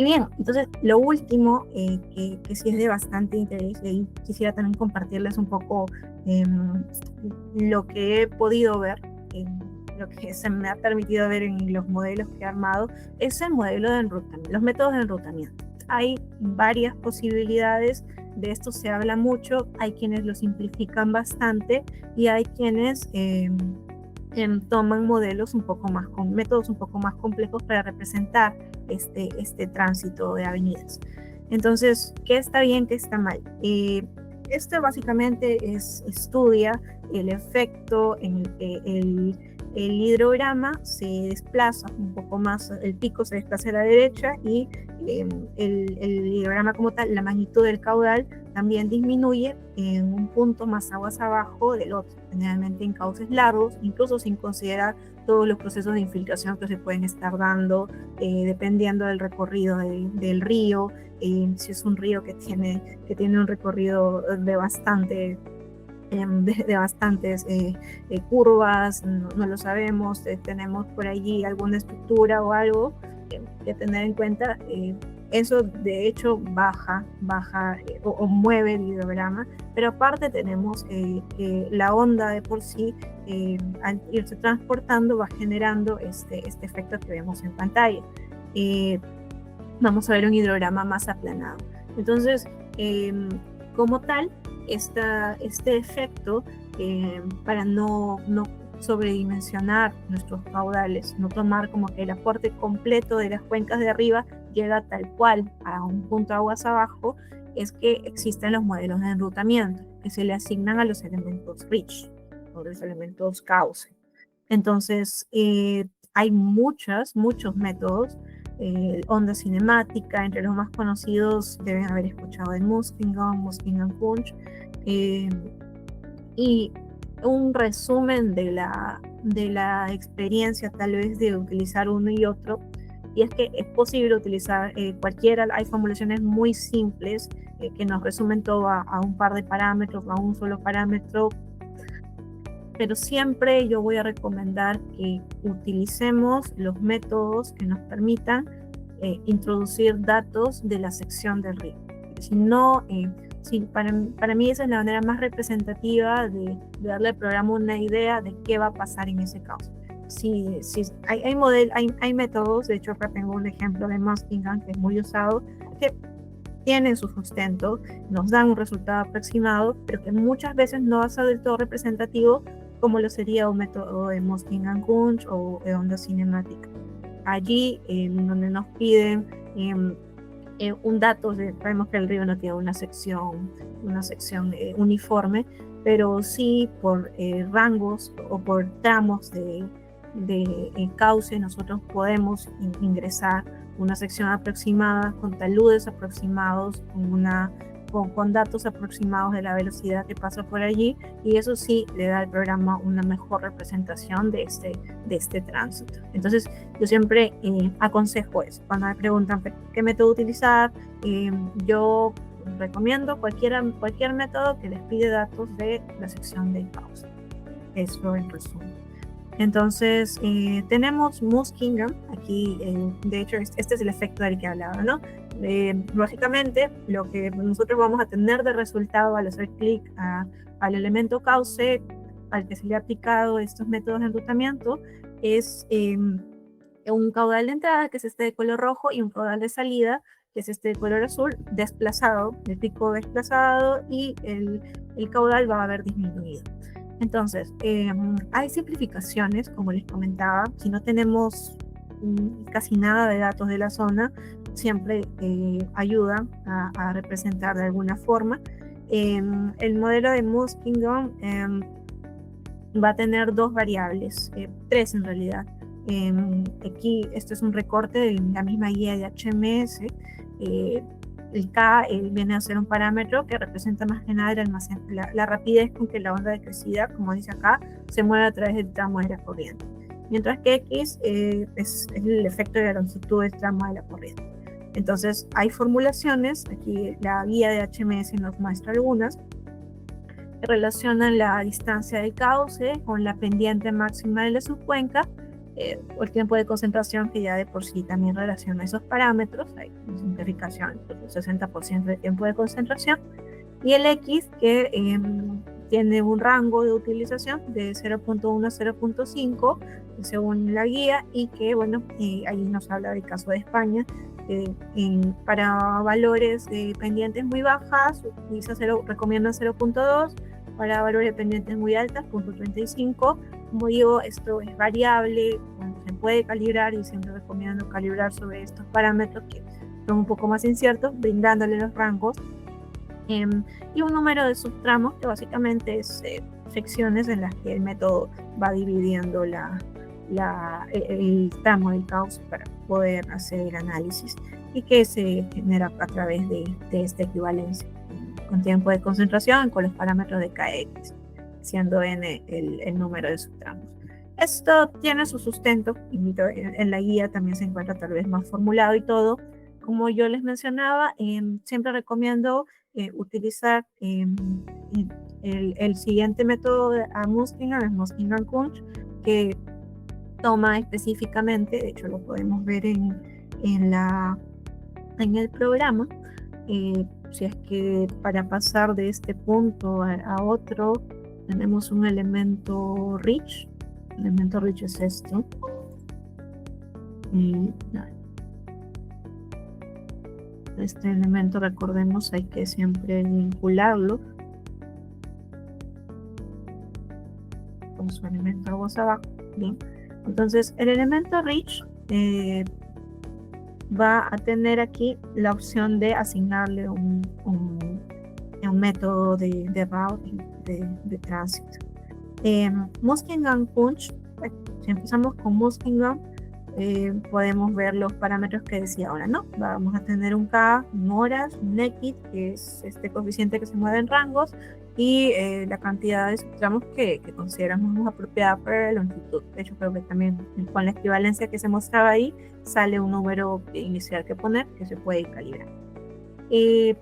bien, entonces lo último que sí es de bastante interés y quisiera también compartirles un poco lo que he podido ver, lo que se me ha permitido ver en los modelos que he armado, es el modelo de enrutamiento, los métodos de enrutamiento. Hay varias posibilidades, de esto se habla mucho, hay quienes lo simplifican bastante y hay quienes toman modelos un poco más con métodos un poco más complejos para representar este tránsito de avenidas. Entonces, ¿qué está bien, qué está mal? Este básicamente estudia el efecto en el hidrograma se desplaza un poco más, el pico se desplaza a la derecha y el hidrograma como tal, la magnitud del caudal también disminuye en un punto más aguas abajo del otro, generalmente en cauces largos, incluso sin considerar todos los procesos de infiltración que se pueden estar dando dependiendo del recorrido del río, si es un río que tiene un recorrido de bastantes curvas, no lo sabemos, tenemos por allí alguna estructura o algo que tener en cuenta. Eso de hecho baja o mueve el hidrograma, pero aparte tenemos que la onda de por sí, al irse transportando, va generando este efecto que vemos en pantalla. Vamos a ver un hidrograma más aplanado. Entonces, como tal, este efecto, para no sobredimensionar nuestros caudales, no tomar como que el aporte completo de las cuencas de arriba llega tal cual a un punto de aguas abajo, es que existen los modelos de enrutamiento que se le asignan a los elementos ridge o los elementos cauce. Entonces, hay muchos métodos, onda cinemática, entre los más conocidos deben haber escuchado de Muskingum-Punch, y un resumen de la experiencia tal vez de utilizar uno y otro, y es que es posible utilizar cualquiera. Hay formulaciones muy simples que nos resumen todo a un par de parámetros, a un solo parámetro, pero siempre yo voy a recomendar que utilicemos los métodos que nos permitan introducir datos de la sección del río. Si no, para mí esa es la manera más representativa de darle al programa una idea de qué va a pasar en ese caso. Hay métodos, de hecho acá tengo un ejemplo de Muskingum que es muy usado, que tienen su sustento, nos dan un resultado aproximado, pero que muchas veces no va a ser del todo representativo como lo sería un método de Muskingum-Punch o de onda cinemática. Allí, donde nos piden un dato, sabemos que el río no tiene una sección uniforme, pero sí por rangos o por tramos de cauce nosotros podemos ingresar una sección aproximada con taludes aproximados, con datos aproximados de la velocidad que pasa por allí, y eso sí le da al programa una mejor representación de este tránsito. Entonces yo siempre aconsejo eso. Cuando me preguntan qué método utilizar, yo recomiendo cualquier método que les pide datos de la sección de causa. Eso en resumen. Entonces tenemos Muskingum aquí, de hecho este es el efecto del que hablaba, ¿no? Lógicamente lo que nosotros vamos a tener de resultado al hacer clic al elemento cauce al que se le ha aplicado estos métodos de enrutamiento es un caudal de entrada que es este de color rojo y un caudal de salida que es este de color azul, desplazado, el pico desplazado, y el caudal va a haber disminuido. Entonces, hay simplificaciones, como les comentaba. Si no tenemos casi nada de datos de la zona, siempre ayuda a representar de alguna forma. El modelo de Muskingum va a tener dos variables, tres en realidad. Aquí esto es un recorte de la misma guía de HMS. El K viene a ser un parámetro que representa más que nada la rapidez con que la onda de crecida, como dice acá, se mueve a través del tramo de la corriente. Mientras que X es el efecto de la longitud del tramo de la corriente. Entonces hay formulaciones, aquí la guía de HMS nos muestra algunas, que relacionan la distancia del cauce con la pendiente máxima de la subcuenca, el tiempo de concentración, que ya de por sí también relaciona esos parámetros, hay una simplificación, el 60% de tiempo de concentración, y el X, que tiene un rango de utilización de 0.1 a 0.5 según la guía, y que bueno, ahí nos habla del caso de España. Para valores de pendientes muy bajas recomienda 0.2, para valores de pendientes muy altas 0.35. Como digo, esto es variable, se puede calibrar, y siempre recomiendo calibrar sobre estos parámetros que son un poco más inciertos, brindándole los rangos, y un número de subtramos, que básicamente es secciones en las que el método va dividiendo el tramo del cauce para poder hacer el análisis, y que se genera a través de esta equivalencia con tiempo de concentración con los parámetros de Kx, siendo n el número de subtramos. Esto tiene su sustento, en la guía también se encuentra tal vez más formulado y todo. Como yo les mencionaba, siempre recomiendo utilizar el siguiente método a Muskingum, es Muskingum-Wunsch, que toma específicamente, de hecho lo podemos ver en el programa, si es que para pasar de este punto a otro tenemos un elemento rich. El elemento rich es esto. Este elemento, recordemos, hay que siempre vincularlo con su elemento voz abajo. Bien, entonces el elemento rich va a tener aquí la opción de asignarle un método de route, de tránsito. Muskingum-Wunsch, si empezamos con Muskingum, podemos ver los parámetros que decía ahora, ¿no? Vamos a tener un K, un horas, un X, que es este coeficiente que se mueve en rangos, y la cantidad de subtramos que consideramos apropiada para la longitud. De hecho, creo que también con la equivalencia que se mostraba ahí, sale un número inicial que poner, que se puede calibrar. El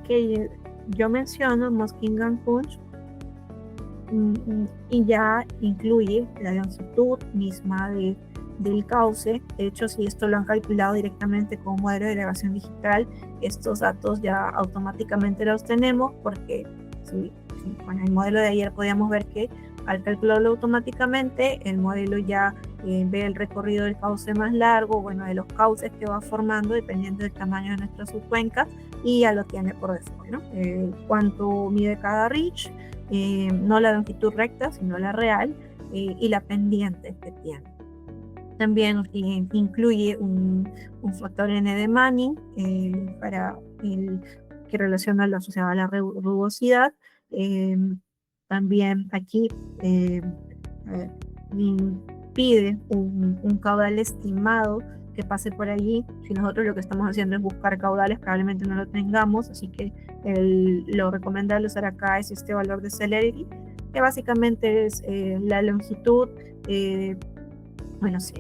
que yo menciono, Muskingum-Wunsch, y ya incluye la longitud misma del cauce. De hecho, si esto lo han calculado directamente con un modelo de elevación digital, estos datos ya automáticamente los tenemos, porque con el modelo de ayer podíamos ver que al calcularlo automáticamente, el modelo ya ve el recorrido del cauce más largo, bueno, de los cauces que va formando dependiendo del tamaño de nuestra subcuenca, y ya lo tiene por default, ¿no? Cuánto mide cada reach, no la longitud recta, sino la real, y la pendiente que tiene. También incluye un factor n de Manning que relaciona lo asociado a la rugosidad. También aquí pide un caudal estimado que pase por allí. Si nosotros lo que estamos haciendo es buscar caudales, probablemente no lo tengamos, así que lo recomendable usar acá es este valor de celerity, que básicamente es la longitud. Bueno, si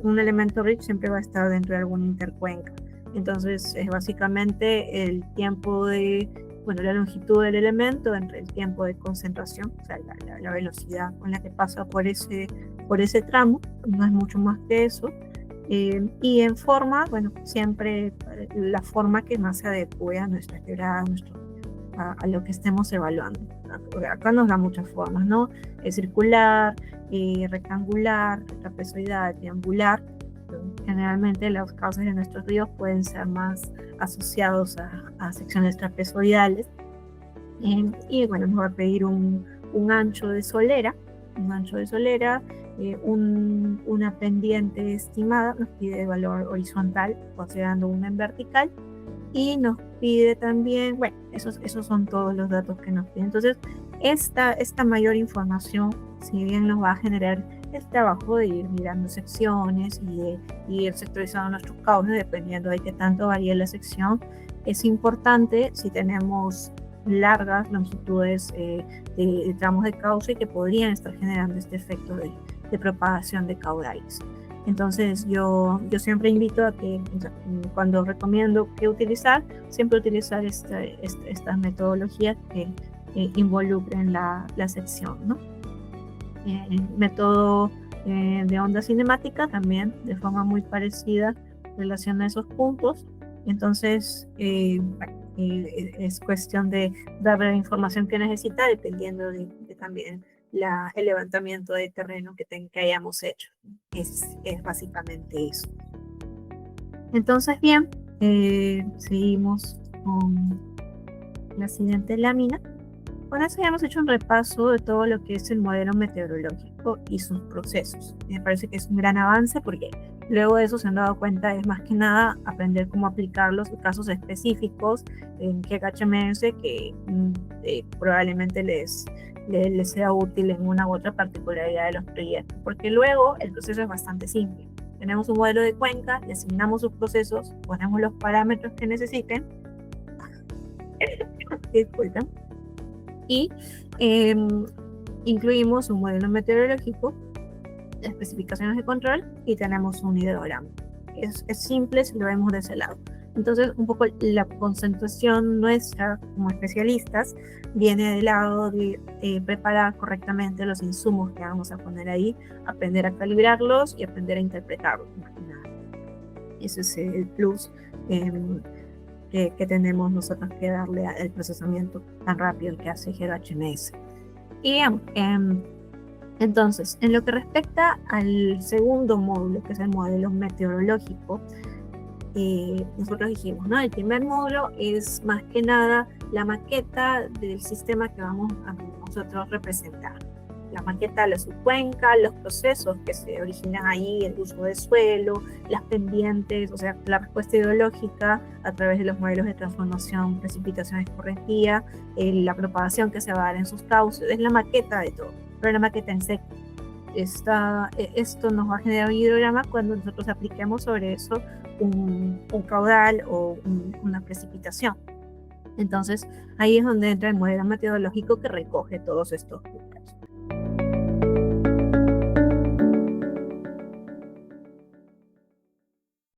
un elemento rich siempre va a estar dentro de alguna intercuenca, entonces es básicamente el tiempo la longitud del elemento entre el tiempo de concentración, o sea, la velocidad con la que pasa por ese tramo, no es mucho más que eso. Y en forma, bueno, siempre la forma que más se adecue a nuestra quebrada, a lo que estemos evaluando. Acá nos da muchas formas, ¿no? Circular, rectangular, trapezoidal, triangular. Generalmente los cauces de nuestros ríos pueden ser más asociados a secciones trapezoidales. Y bueno, nos va a pedir un ancho de solera, una pendiente estimada, nos pide el valor horizontal considerando una en vertical, y nos pide también, bueno, esos son todos los datos que nos pide. Entonces esta mayor información, si bien nos va a generar el trabajo de ir mirando secciones y de ir sectorizando nuestros cauces dependiendo de qué tanto varíe la sección, es importante si tenemos largas longitudes de tramos de cauce que podrían estar generando este efecto de propagación de caudales. Entonces yo siempre invito a que, cuando recomiendo qué utilizar, siempre utilizar estas metodologías que involucren la sección, ¿no? El método de onda cinemática también de forma muy parecida relaciona esos puntos. Entonces, es cuestión de darle la información que necesita dependiendo de también el levantamiento de terreno que hayamos hecho. Es básicamente eso. Entonces, bien, seguimos con la siguiente lámina. Con eso ya hemos hecho un repaso de todo lo que es el modelo meteorológico y sus procesos. Me parece que es un gran avance porque luego de eso se han dado cuenta, es más que nada aprender cómo aplicar los casos específicos en GHMS que probablemente les sea útil en una u otra particularidad de los proyectos. Porque luego el proceso es bastante simple. Tenemos un modelo de cuenca, le asignamos sus procesos, ponemos los parámetros que necesiten. Disculpen. Y incluimos un modelo meteorológico, especificaciones de control y tenemos un hidrograma. Es simple si lo vemos de ese lado. Entonces, un poco la concentración nuestra como especialistas viene del lado de preparar correctamente los insumos que vamos a poner ahí, aprender a calibrarlos y aprender a interpretarlos. Ese es el plus que tenemos nosotros que darle al procesamiento tan rápido que hace GHMS. Y entonces, en lo que respecta al segundo módulo, que es el modelo meteorológico, nosotros dijimos, ¿no? El primer módulo es más que nada la maqueta del sistema que vamos a nosotros representar. La maqueta de la subcuenca, los procesos que se originan ahí, el uso de suelo, las pendientes, o sea, la respuesta hidrológica a través de los modelos de transformación, precipitación, escorrentía, la propagación que se va a dar en sus cauces, es la maqueta de todo, pero la maqueta en seco. Esto nos va a generar un hidrograma cuando nosotros apliquemos sobre eso un caudal o una precipitación. Entonces, ahí es donde entra el modelo meteorológico que recoge todos estos puntos.